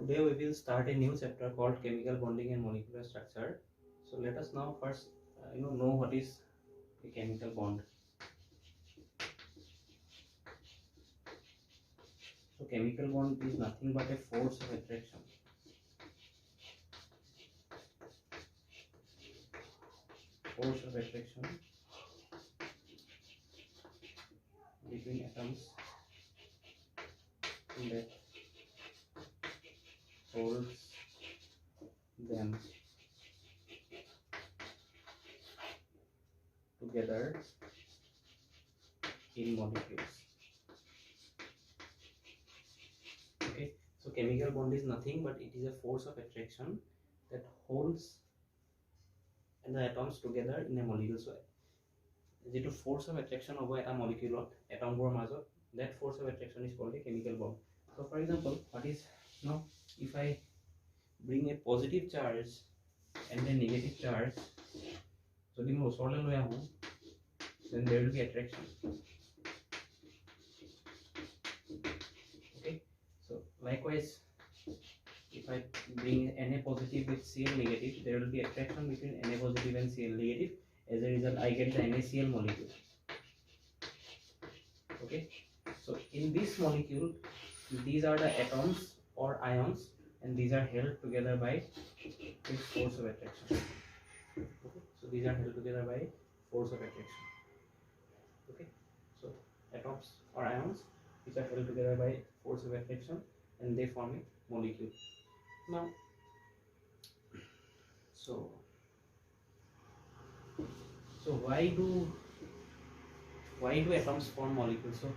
today we will start a new chapter called chemical bonding and molecular structure. So let us now first know what is a chemical bond. So chemical bond is nothing but a force of attraction. Force of attraction between atoms that holds them together in molecules. Okay, so chemical bond is nothing but it is a force of attraction that holds the atoms together in a molecule. So the force of attraction over a molecule atomবোৰৰ মাজত, that force of attraction is called a chemical bond. So for example, what is if I bring a positive charge and a negative charge, যদি মই ওচৰলৈ লৈ আহোঁ, then there will be attraction. Okay, so likewise, if I bring Na positive with Cl negative, there will be attraction between Na positive and Cl negative. As a result, I get the NaCl molecule. Okay, so in this molecule, these are the atoms or ions, and these are held together by this force of attraction. Okay, so these are held together by force of attraction. Okay, so atoms or ions which are held together by force of attraction, and they form a molecule. Now, so why do atoms form molecules? So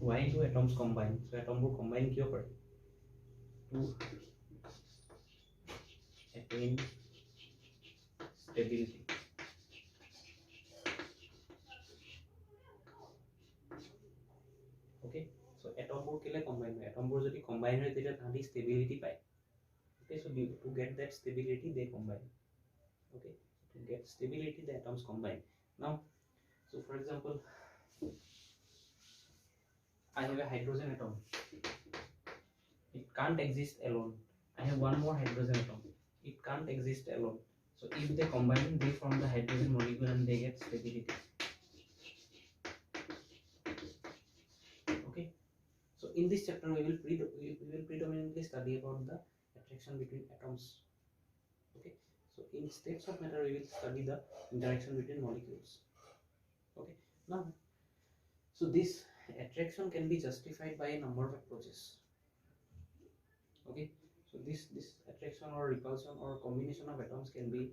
why do atoms combine? So atom will combine kyo kare? To attain stability. Okay, so atom bor kile combine hoy? Atom bor jodi combine hoy teta thandi stability pai. Okay, so to get that stability they combine. Okay, to get stability the atoms combine. Now, so for example, I have a hydrogen atom. It can't exist alone. I have one more hydrogen atom. It can't exist alone. So if they combine, they form the hydrogen molecule and they get stability. Okay, so in this chapter we will predominantly study about the attraction between atoms. Okay, so in states of matter we will study the interaction between molecules. Okay, now, so this attraction can be justified by a number of approaches. Okay, so this attraction or repulsion or combination of atoms can be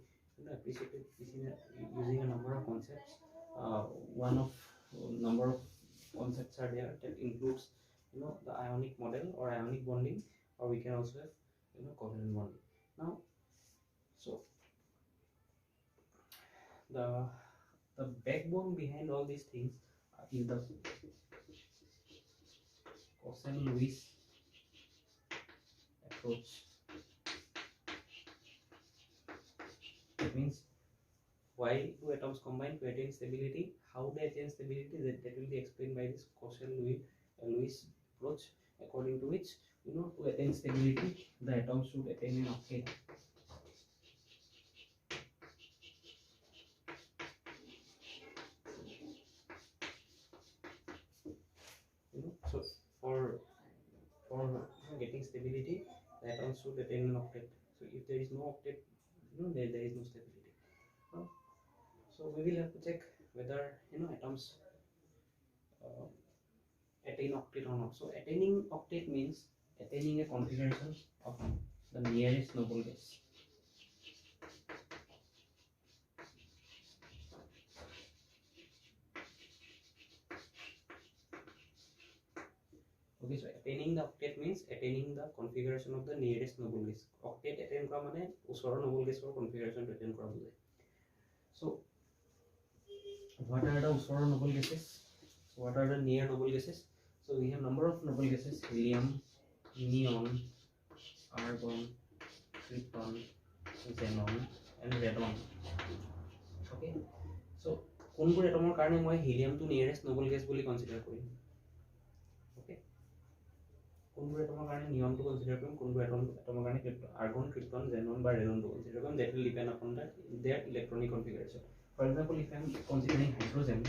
appreciated using a number of concepts. One of number of concepts are there that includes the ionic model or ionic bonding, or we can also have covalent bonding. Now, so the backbone behind all these things is the Coulson-Lewis approach. That means, why do atoms combine to attain stability? How they attain stability, that will be explained by this Coulson-Lewis approach, according to which to attain stability the atoms should attain an octet. So for getting stability, the atoms should attain an octet. So if there is no octet, there is no stability. So we will have to check whether atoms attain octet or not. So attaining octet means attaining a configuration of the nearest noble gas. Okay, so attaining the octet means attaining the configuration of the nearest noble gas. Octet attain kora mane usorar noble gas or configuration to attain kora bujai. So what are the usorar noble gases? What are the near noble gases? So we have number of noble gases: helium, neon, argon, krypton, xenon, and radon. Okay, so কোনবোৰ এটমৰ কাৰণে মই হিলিয়ামটো nearest Noble গেছ বুলি consider কৰিম. ওকে, কোনবোৰ এটমৰ কাৰণে নিয়নটো consider কৰিম, কোনবোৰ এটমৰ কাৰণে argon, krypton, xenon বা ৰেডনটো কনসিডাৰ কৰিম. That will depend upon their electronic configuration. For example, if I am considering hydrogen,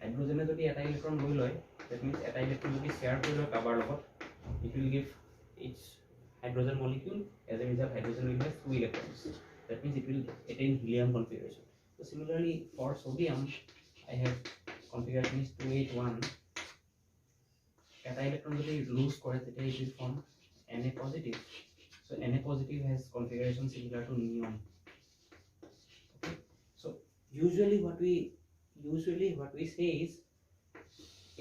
হাইড্ৰোজেনে যদি এটা ইলেক্ট্ৰন লৈ লয়, that means এটা ইলেক্ট্ৰন যদি শেয়াৰ কৰি লয় কাৰ্বাৰ লগত, it will give each hydrogen molecule as a result hydrogen will have 2 electrons. That means it will attain helium configuration. So similarly for sodium, I have configuration is 281. Eta electron যদি lose করে তেতিয়া it will form Na positive. So Na positive has configuration similar to neon. Okay, so usually what we say is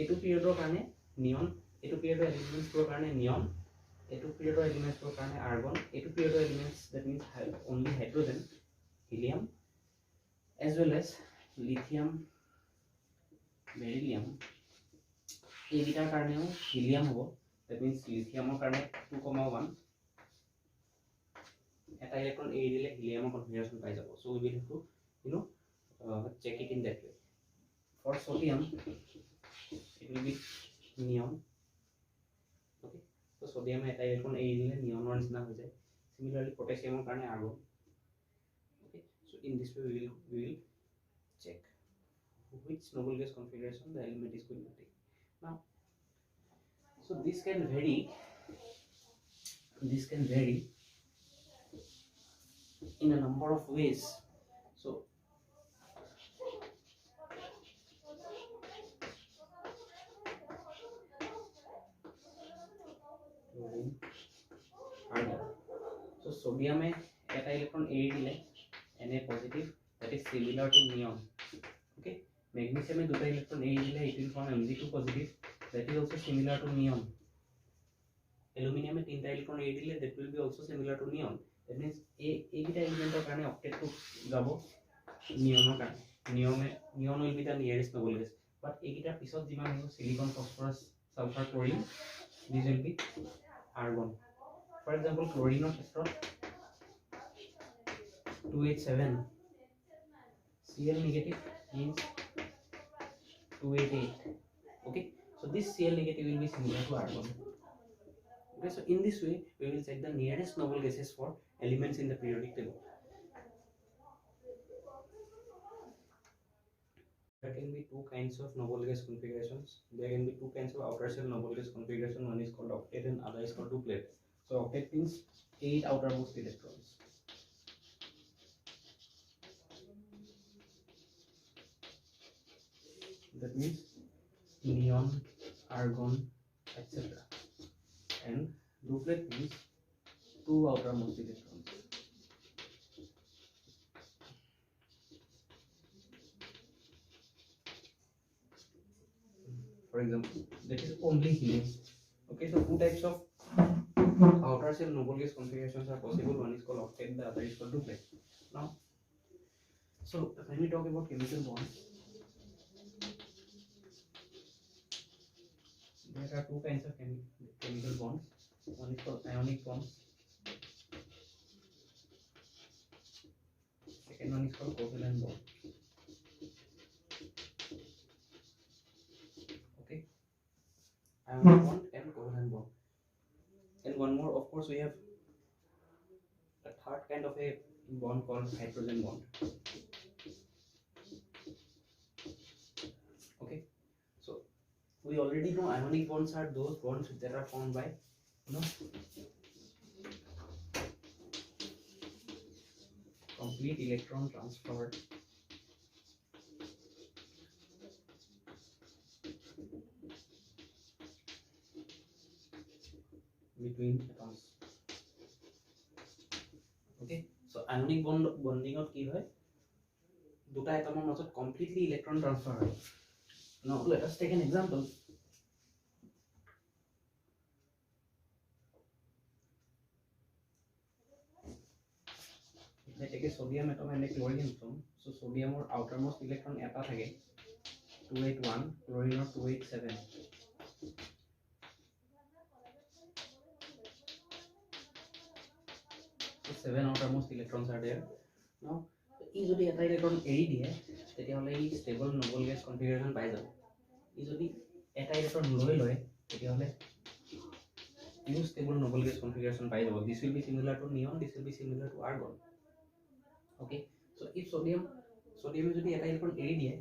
etu period karone neon, etu period elements karone neon, etu period elements karone argon, etu period elements that means only hydrogen, helium, as well as lithium, beryllium. এইটাৰ কাৰণেও helium হ'ব. That means লিথিয়ামৰ কাৰণে 2,1 এটা ইলেক্ট্ৰন এৰি দিলে হিলিয়ামৰ configuration পাই যাব. So we will have to check it in that way. For sodium it will be neon. Okay, so sodium এটা ইলেক্ট্ৰন এৰি দিলে নিয়নৰ নিচিনা হৈ যায়. Similarly potassium কাৰণে argon. Okay, so in this way we will check which noble gas configuration the element is going to take. Now, so this can vary in a number of ways. So sodium e eta electron eri dile Na positive, that is similar to neon. Okay, magnesium e duta electron eri dile it will form Mg2 positive, that is also similar to neon. Aluminum e tinta electron eri dile that will be also similar to neon. That means এইটা এলিমেন্টৰ কাৰণে অক্টেটটো যাব নিয়নৰ কাৰণে. নিয়ন will be the nearest noble gas, but এইটা পিছত যিমান হ'ব silicon, phosphorus, sulphur, chlorine, these will be argon. For example, chlorine ক্ষেত্ৰত 287, Cl negative means 288. Okay, so this Cl negative will be similar to argon. Okay, so in this way we will check the nearest noble gases for elements in the periodic table. There can be two kinds of noble gas configurations. There can be two kinds of outer shell noble gas configuration. One is called octet and other is called duplet. So octet means 8 outermost electrons. That means neon, argon, etc. And duplet means 2 outermost electrons. For example, that is only helium. Okay, so two types of outer shell noble gas configurations are possible. One is called octet, the other is called duplet. Now, so when we talk about chemical bonds, there are two kinds of chemical bonds. One is called ionic bonds. Second one is called covalent bond. Okay, ionic bond and covalent bond. And one more, of course, we have a third kind of a bond called hydrogen bond. Okay, so we already know ionic bonds are those bonds that are formed by complete electron transfer between atoms. Okay, so ionic bonding of ki hoy দুটা এটমৰ মাজত completely electron transfer হয়. Now let us take an example. Let's take a sodium atom and a chlorine atom. So sodium or outermost electron eta thake 281, chlorine or 287. So 7 outermost electrons are there. Now ই যদি এটা ইলেক্ট্ৰন এৰি দিয়ে তেতিয়াহ'লে ই stable noble gas configuration পাই যাব। ই যদি এটা ইলেক্ট্ৰন লৈ লয় তেতিয়াহ'লে ইউ ষ্টেবল নবল গেছ কনফিগাৰেশ্যন পাই যাব। This will be similar to neon, this will be similar to argon. Okay, so' if সোডিয়ামে যদি এটা ইলেক্ট্ৰন এৰি দিয়ে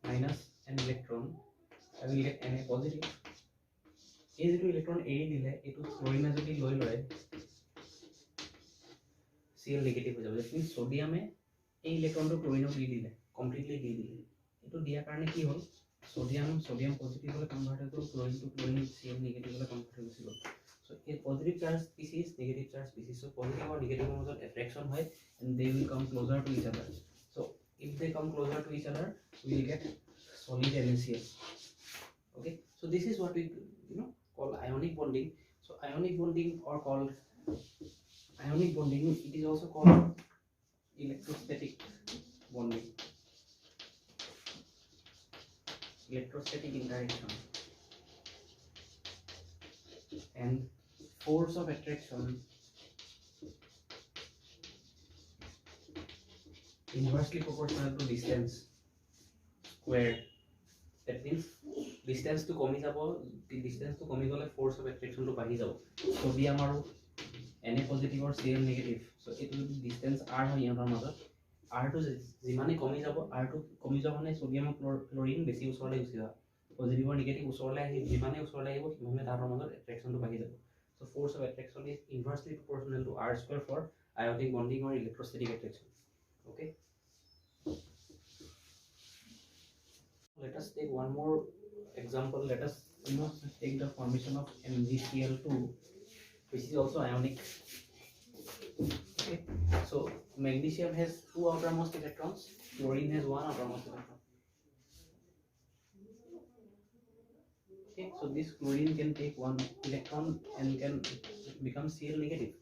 minus an electron, I will get Na positive. এই যেটো ইলেক্ট্ৰন এৰি দিলে এটো ক্লোৰিনে যদি লৈ লয় Cl নেগেটিভ হৈ যাব। দ্যাট মিন্স সোডিয়ামে এই ইলেক্ট্ৰনটো ক্লোৰিনক দি দিলে, কমপ্লিটলি দি দিলে। এটো দিয়াৰ কাৰণে কি হ'ল, সোডিয়াম পজিটিভ হলে কনভাৰ্ট হৈ গ'ল, chlorine to chlorine Cl negative হলে কনভাৰ্ট হৈ গৈছিল। সো এই positive charge species, negative charge species, so positive আৰু নেগেটিভৰ মাজত এট্ৰেকশন হয় and they will come closer to each other. So if they come closer to each other we will get solid NaCl. Okay, so this is what we call ionic bonding. So ionic bonding or called ionic bonding, it is also called electrostatic bonding, electrostatic interaction, and force of attraction inversely proportional to distance squared. That means distance to কমি যাব, distance to কমি গলে force of attraction to বাঢ়ি যাব। Sodium আৰু Na positive আৰু Cl negative, so এটো যদি ডিসটেন্স r হয় ইহঁতৰ মাজত, r টো যিমানে কমি যাব, r টো কমি যাব মানে সোডিয়াম ক্লোৰিন বেছি ওচৰলৈ গুচি যাব, পজিটিভ আৰু নেগেটিভ ওচৰলৈ আহি যিমানে ওচৰলৈ আহিব সিমানে তাহাঁতৰ মাজত এট্ৰেকশনটো বাঢ়ি যাব। So force of attraction is inversely proportional to r square for ionic bonding or electrostatic attraction. Okay, let us take one more example. Let us take the formation of MgCl2, which is also ionic. Okay, so magnesium has 2 outermost electrons, chlorine has 1 outermost electron. Okay, so this chlorine can take 1 electron and can become Cl negative.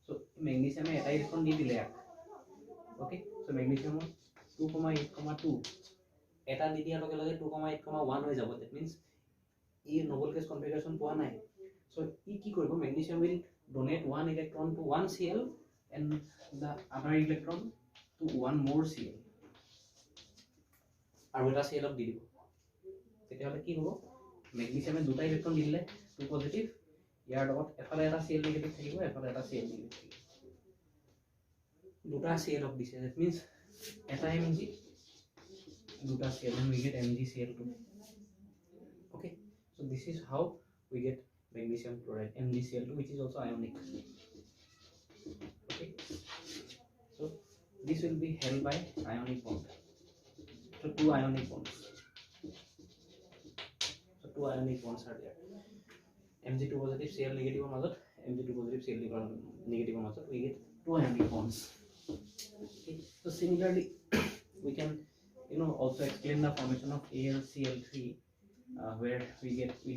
So magnesium eta electron di dile yak. Okay, so magnesium 2,8,2 এটা দি দিয়াৰ লগে লগে 2,8,1 হৈ যাব। That means E Nobel গেছ configuration পোৱা নাই। So ই কি কৰিব, magnesium will donate 1 electron to 1 Cl and the other electron to 1 more Cl, আৰু এটা Cl দি দিব। তেতিয়াহ'লে কি হ'ব, magnesium দুটা ইলেক্ট্ৰন দিলে 2 পজিটিভ, ইয়াৰ লগত এফালে এটা Cl নেগেটিভ থাকিব, এফালে এটা Cl নেগেটিভ থাকিব, দুটা Cl দিছে। দ্যাট মিন্স এটা Mg দুটা Cl and we get MgCl2. Okay, so this is how we get magnesium chloride MgCl2, which is also ionic. Okay, so this will be held by ionic bond. So 2 ionic bonds. So 2 ionic bonds are there. Mg2 positive Cl negative মাজত, Mg2 positive Cl negative মাজত we get 2 ionic bonds. Okay, so similarly we can also explain the formation of AlCl3, where we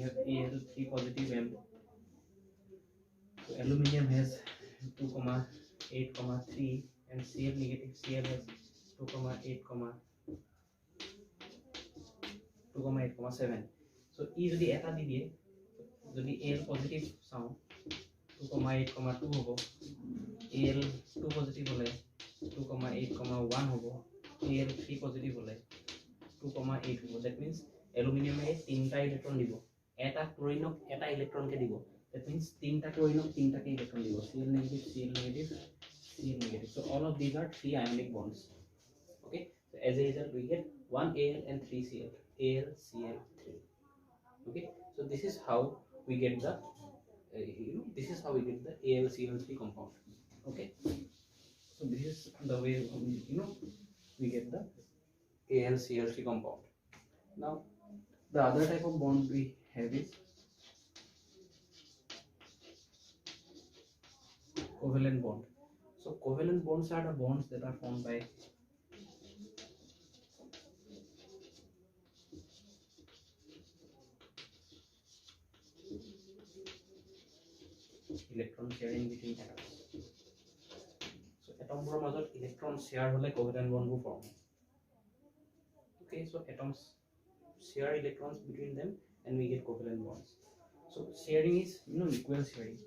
have Al3 positive and so aluminium has 2,8,3 and Cl negative Cl has 2,8,7. so e যদি এটা দি দিয়ে, যদি Al positive চাও 2,8,2 হ'ব, Al2 positive হলে 2,8,1 হ'ব, Al3 positive হলে 2,8 হ'ব। দ্যাট মিন্স অ্যালুমিনিয়ামে 3টা ইলেক্ট্রন দিব, এটা ক্লোরিনক এটা ইলেক্ট্রনকে দিব। দ্যাট মিন্স 3টা ক্লোরিনক 3টাকে ইলেক্ট্রন দিব, Cl negative Cl negative Cl negative. So all of these are 3 ionic bonds. Okay, so as a result we get 1 Al and 3 Cl, AlCl3. Okay, so this is how we get the AlCl3 compound. Okay, so this is the way we get the AlCl3 compound. Now the other type of bond we have is covalent bond. So covalent bonds are the bonds that are formed by electron sharing between atoms. So atomবোৰৰ মাজত electron share হলে covalent bond বোৰ form. Okay, so atoms share electrons between them and we get covalent bonds. So sharing is equal sharing.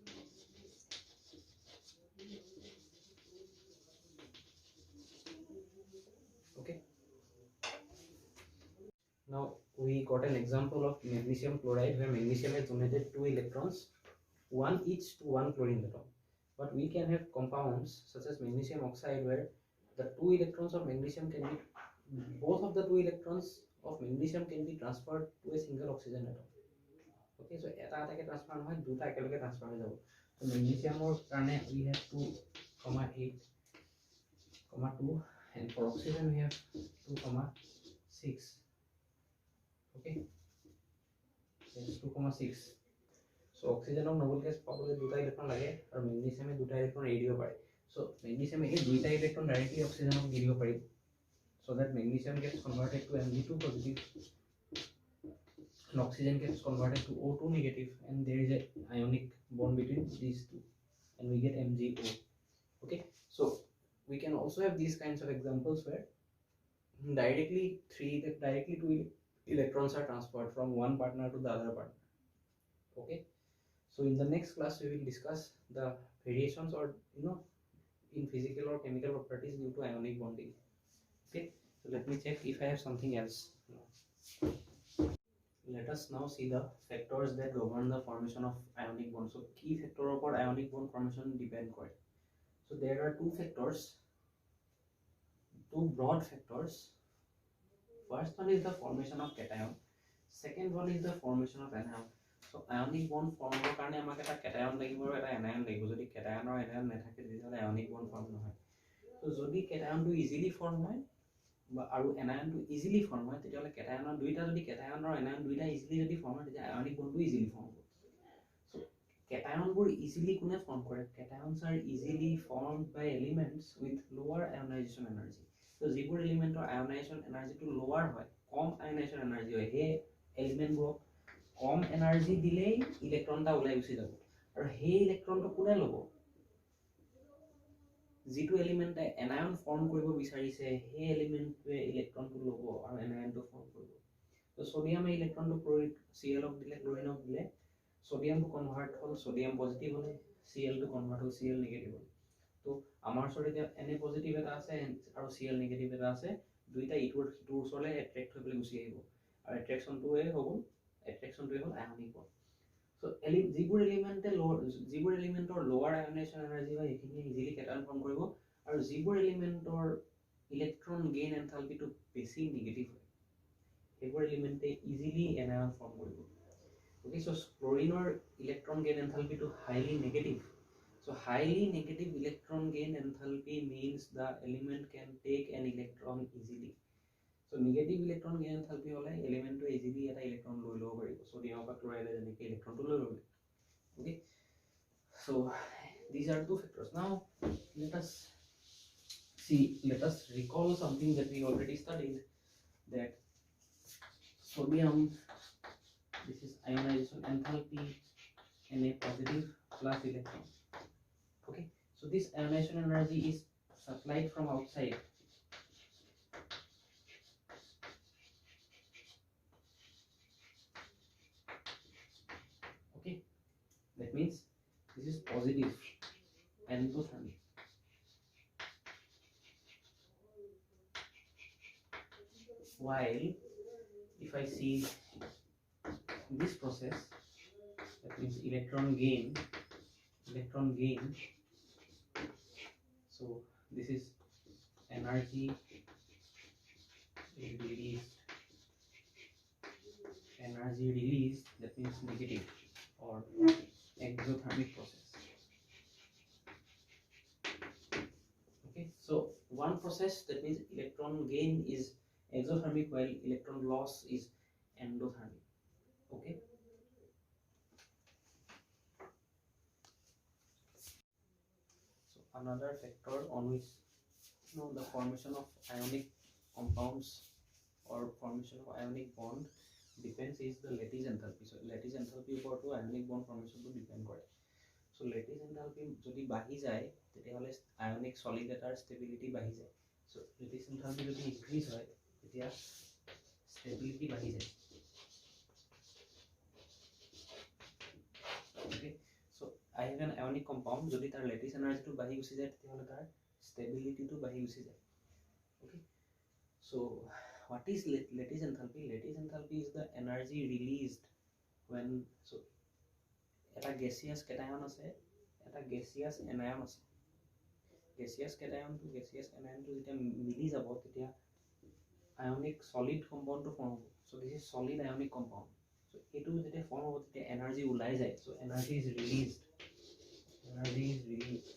we got an example of magnesium chloride where magnesium has donated 2 electrons, one each to one chlorine atom. But we can have compounds such as magnesium oxide where the 2 electrons of magnesium can be, both of the 2 electrons of magnesium can be transferred to a single oxygen atom. Okay, so eta eta ke transfer নহয় দুটা একেলগে transfer হৈ যাব. So magnesiumৰ কাৰণে we have 2,8, 2, and for oxygen we have 2,6. Okay, that's 2,6. So oxygen noble gas পাবলৈ দুটা electron লাগে আৰু magnesium দুটা ইলেক্ট্ৰন এৰি দিব পাৰে. So magnesium এই দুটা ইলেক্ট্ৰন directly oxygen দি দিব পাৰিব, so that magnesium gets converted to Mg2 positive and oxygen gets converted to O2 negative, and there is a ionic bond between these two and we get MgO. Okay, so we can also have these kinds of examples where directly 2 electrons are transferred from one partner to the other partner. Okay, so in the next class we will discuss the variations or in physical or chemical properties due to ionic bonding. Okay, so let me check if I have something else. Let us now see the factors that govern the formation of ionic bond. So key factor upon ionic bond formation depend kore. So there are two broad factors. First one is the formation of cation, second one is the formation of anion. So ionic bond form hobar karone amak eta cation lagibo aru eta anion lagibo. Jodi cation or anion nathake tetihole ionic bond form nohoy. So jodi cation to easily form hoy আৰু anion to easily form হয় তেতিয়াহলে cation দুইটা যদি cation আৰু anion দুইটা easily যদি form হয় তেতিয়া ionic bond টো easily form হ'ব. So cation বোৰ easily কোনে form কৰে? Cations are easily formed by elements with lower ionization energy. So যিবোৰ এলিমেন্টৰ ionization energy টো lower হয়, কম ionization energy হয়, সেই এলিমেন্ট বোৰ কম এনার্জি দিলেই ইলেক্ট্রনটা ওলাই গুচি যাব আৰু সেই ইলেক্ট্রনটো কোনে ল'ব? যিটো এলিমেন্টে এনায়ন ফর্ম কৰিব বিচাৰিছে সেই এলিমেন্টটোৱে ইলেক্ট্ৰনটো ল'ব আৰু এনায়নটো ফর্ম কৰিব. তো সোডিয়ামে ইলেক্ট্ৰনটো Cl ক দিলে, ক্লোৰিনক দিলে, সোডিয়ামটো কনভার্ট হ'ল সোডিয়াম পজিটিভ হ'লে, Cl টো কনভার্ট হ'ল Cl নেগেটিভ হ'ল. তো আমাৰ ওচৰত এতিয়া Na পজিটিভ এটা আছে আৰু Cl নেগেটিভ এটা আছে, দুইটা ইটোৰ ওচৰলৈ এট্ৰেক্ট হৈ পেলাই গুচি আহিব আৰু এট্ৰেকশনটোৱে হ'ল আয়নিক বন্ড. So যিবোৰ এলিমেন্টৰ লোৱাৰ আয়নাইজেশন এনার্জি হয় এখিনি ইজিলি কেটায়ন ফর্ম কৰিব আৰু যিবোৰ এলিমেন্টৰ ইলেক্ট্ৰন গেইন এনথালপিটো বেছি নেগেটিভ হয় সেইবোৰ এলিমেন্টে ইজিলি এনায়ন ফর্ম কৰিব. Okay, so ক্লোৰিনৰ ইলেক্ট্ৰন গেইন এনথালপিটো highly negative. So highly negative electron gain enthalpy means the element can take an electron easily. So negative electron gain enthalpy hole element to easily eta electron loi lobo paribo. Sodium or chloride jenike electron to loi lobo. Okay, so these are two factors. Now let us recall something that we already studied, that sodium, this is ionization enthalpy Na positive plus electron. Okay, so this ionization energy is supplied from outside. Okay, that means this is positive endothermic. While if I see this process, that means electron gain. So this is energy released, that means negative or exothermic process. Okay, so one process, that means electron gain is exothermic while electron loss is endothermic. Okay, so another factor on which the formation of ionic compounds or formation of ionic bond depends is the lattice enthalpy. So lattice enthalpy উপৰতো ionic bond formation to depend কৰে. So lattice enthalpy যদি বাঢ়ি যায় তেতিয়াহলে ionic solid এটাৰ stability বাঢ়ি যায়. So lattice enthalpy যদি increase হয় তেতিয়া stability বাঢ়ি যায়. Okay, so I have an ionic compound, যদি তাৰ lattice energy to বাঢ়ি গুচি যায় তেতিয়াহলে তাৰ stability to বাঢ়ি গুচি যায়. Okay, so what is lattice enthalpy? Lattice enthalpy is the energy released when, so এটা gaseous cation আছে, এটা gaseous anion আছে, gaseous cation to gaseous anion to যেতিয়া মিলি যাব তেতিয়া ionic solid compound to form হ'ব. So this is solid ionic compound. So এটো যেতিয়া form হ'ব তেতিয়া energy ওলাই যায়. So energy is released. Energy is released.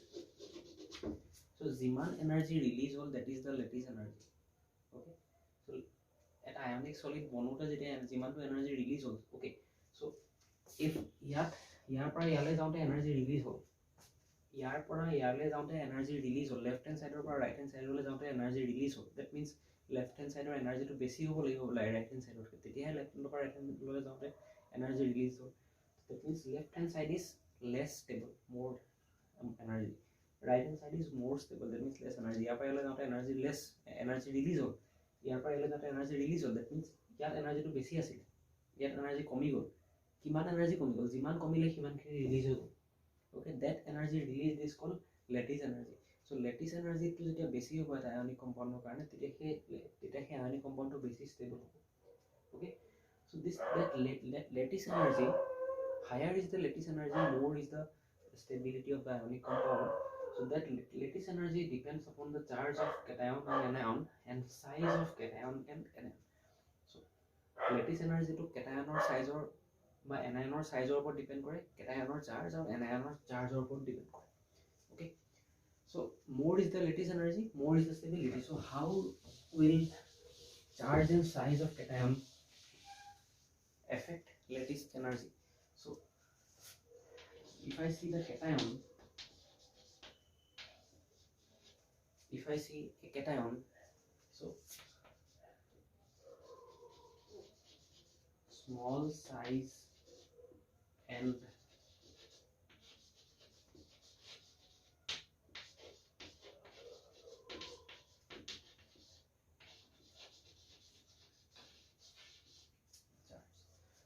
So যিমান energy release হ'ল, that is the lattice energy. Okay. So এটা ionic solid বনোতে যেতিয়া যিমানটো energy release হ'ল, okay. So if ইয়াৰ পৰা ইয়ালৈ যাওঁতে energy release হ'ল, ইয়াৰ পৰা ইয়ালৈ যাওঁতে energy release হ'ল, left hand side পৰা right hand side লৈ যাওঁতে energy release হ'ল, that means left hand side energy to বেছি হ'ব লাগিব right hand side তেতিয়াহে left hand পৰা right hand লৈ যাওঁতে energy release হ'ল. That means left hand side is less stable, more energy. Right hand side is more stable, that means less energy. ইয়াৰ পৰা ইয়ালৈ যাওঁতে energy less, energy release হ'ল, ইয়াৰ পৰা ইয়ালৈ যাওঁতে energy release হ'ল, that means ইয়াত energy টো বেছি আছিল, ইয়াত energy কমি গ'ল. কিমান energy কমি গ'ল, যিমান কমিলে সিমানখিনি release হৈ গ'ল. Okay, that energy release is called lattice energy. So lattice energy to যেতিয়া বেছি হ'ব এটা ionic compound ৰ কাৰণে তেতিয়া সেই ionic compound টো বেছি stable হ'ব. Okay, so this lattice energy, higher is the lattice energy, more is the stability of the ionic compound. So that lattice energy depends upon the charge of cation and anion and size of cation and anion. So lattice energy to cationৰ sizeৰ বা anion sizeৰ ওপৰত depend কৰে, cationৰ charge আৰু anionৰ chargeৰ ওপৰত depend কৰে. Okay, so more is the lattice energy, more is the stability. So how will charge and size of cation affect lattice energy? So if I see the cation, if I see a cation, so small size and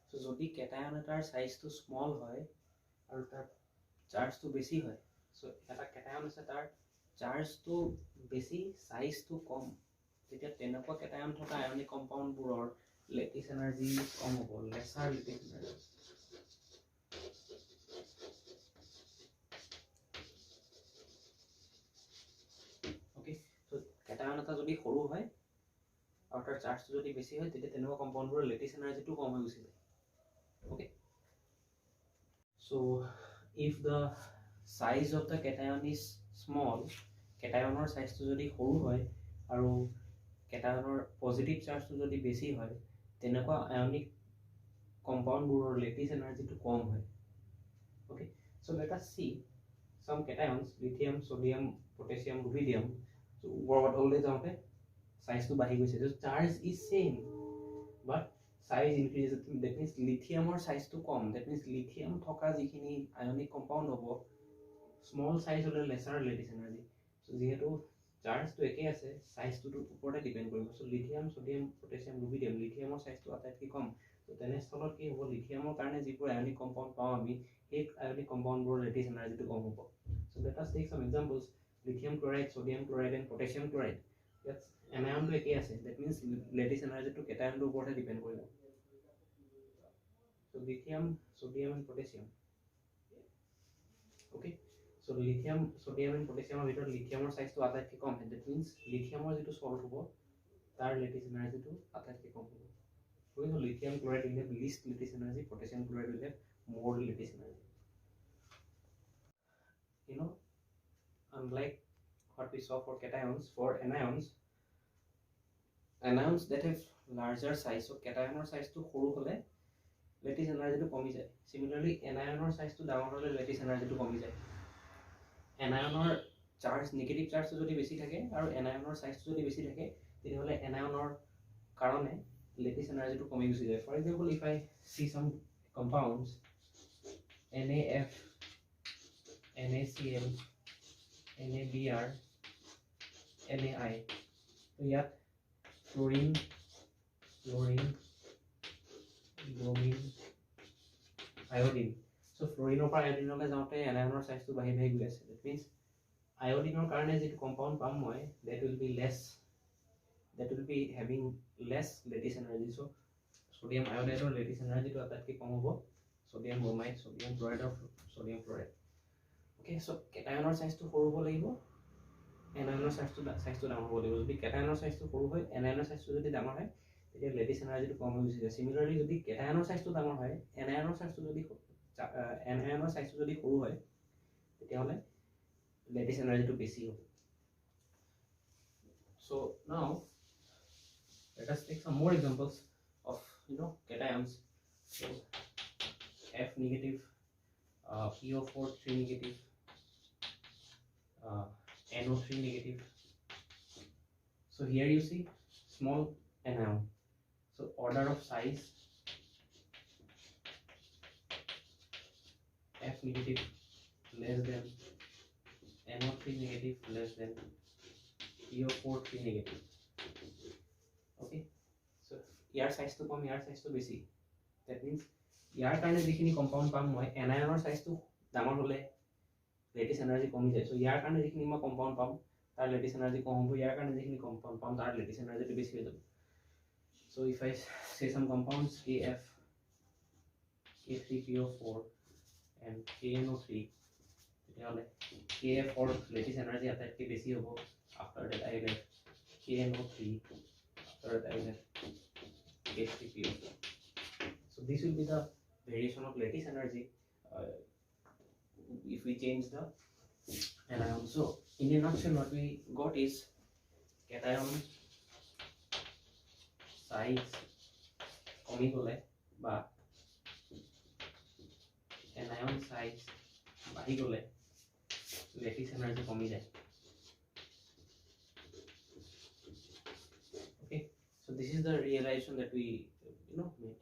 so যদি cation এটাৰ সাইজটো small হয় আৰু তাৰ চাৰ্জটো বেছি হয়, so এটা cation আছে তাৰ চাৰ্জটো বেছি সাইজটো কম, তেতিয়া তেনেকুৱা cation থকা আয়নিক কম্পাউণ্ডবোৰৰ lattice energy কম হ'ব, lesser lattice energy. Okay, so cation এটা যদি সৰু হয় আৰু তাৰ চাৰ্জটো যদি বেছি হয় তেতিয়া তেনেকুৱা কম্পাউণ্ডবোৰৰ lattice energy টো কম হৈ গুচি যায়. Okay, so if the size of the cation is small, cationৰ সাইজটো যদি সৰু হয় আৰু cationৰ পজিটিভ চাৰ্জটো যদি বেছি হয় তেনেকুৱা আয়নিক কম্পাউণ্ডবোৰৰ lattice energy টো কম হয়. Okay, so let us see some cations, lithium, sodium, potassium, rubidium. So ওপৰত অলৰে যাওঁতে সাইজটো বাঢ়ি গৈছে, so charge is same but size increases, that means lithiumৰ সাইজটো com, that means lithium থকা যিখিনি আয়নিক কম্পাউণ্ড হ'ব small size হ'লে lesser lattice energy. So যেহেতু চাৰ্জটো একেই আছে, সাইজটো ওপৰতে ডিপেন্ড কৰিব. So lithium, sodium, potassium, rubidium, লিথিয়ামৰ সাইজটো আটাইতকৈ কম, তো তেনেস্থলত কি হ'ব, লিথিয়ামৰ কাৰণে যিবোৰ আয়নিক কম্পাউণ্ড পাওঁ আমি সেই আয়নিক কম্পাউণ্ডবোৰৰ lattice energy টো কম হ'ব. So let us take some examples. Lithium chloride, sodium chloride and potassium chloride. That's anion টো একেই আছে, that means lattice energy টো cationটোৰ ওপৰতে ডিপেন্ড কৰিব. So lithium, sodium and potassium. Okay, so lithium, sodium and potassium ভিতৰত লিথিয়ামৰ সাইজটো আটাইতকৈ কম, that means লিথিয়ামৰ যিটো salt হ'ব তাৰ lattice energy টো আটাইতকৈ কম হ'ব. Okay, so lithium chloride will have least lattice energy, potassium chloride will have more lattice energy. You know, unlike what we saw for cations, for anions that have larger size, so cationৰ সাইজটো সৰু হ'লে lattice energy টো কমি যায়. Similarly anionৰ সাইজটো ডাঙৰ হ'লে lattice energy টো কমি যায়. anionৰ charge, negative চাৰ্জটো যদি বেছি থাকে আৰু anionৰ সাইজটো যদি বেছি থাকে তেতিয়াহ'লে anionৰ কাৰণে lattice energy টো কমি গুচি যায়. For example, if I see some compounds NaF, NaCl, NaBr, NaI, তো ইয়াত fluorine, bromine, iodine. So fluorineৰ পৰা iodineলৈ যাওঁতে anionৰ সাইজটো বাঢ়ি বাঢ়ি গৈ আছে, that means iodineৰ কাৰণে যিটো কম্পাউণ্ড পাম মই, that will be less that will be having less lattice energy. So sodium iodide or lattice energy to attack ki kom hobo sodium bromide, sodium chloride or sodium chloride. Okay, so cation size to hobo lagibo, anion size to dangor hobo lagibo. Jodi cation size to hobo hoy, anion size to jodi dangor hoy, তেতিয়া lattice energy to কম হৈ গৈছে। Similarly যদি cation size to dangor hoy, anion size to jodi anion size to jodi সৰু হয়, তেতিয়া হলে lattice energy to বেছি হ'ব। So now let us take some more examples of cations. So F negative, PO4 3 negative, NO3 negative. So here you see small anion. So order of size F negative less than NO3 negative less than PO4 3 negative. Okay, so ইয়াৰ সাইজটো কম, ইয়াৰ সাইজটো বেছি। That means ইয়াৰ কাৰণে যিখিনি compound পাম মই এনায়নৰ সাইজটো ডাঙৰ হলে lattice energy কমি যায়। So ইয়াৰ কাৰণে যিখিনি মই কম্পাউণ্ড পাম তাৰ লেটিছ এনাৰ্জি কম হ'ব, ইয়াৰ কাৰণে যিখিনি কম্পাউণ্ড পাম তাৰ লেটিছ এনাৰ্জিটো বেছি হৈ যাব। So if I say some compounds KF, K3PO4 and KNO3, তেতিয়াহলে KF or lattice energy আটাইতকৈ বেছি হ'ব। After that I will have KNO3, after that I will have K3PO4. So this will be the variation of lattice energy if we change the anion. So in a nutshell what we got is cation size কমি গলে বা anion size বাঢ়ি গলে lattice energy কমি যায়। Okay, so this is the realization that we made.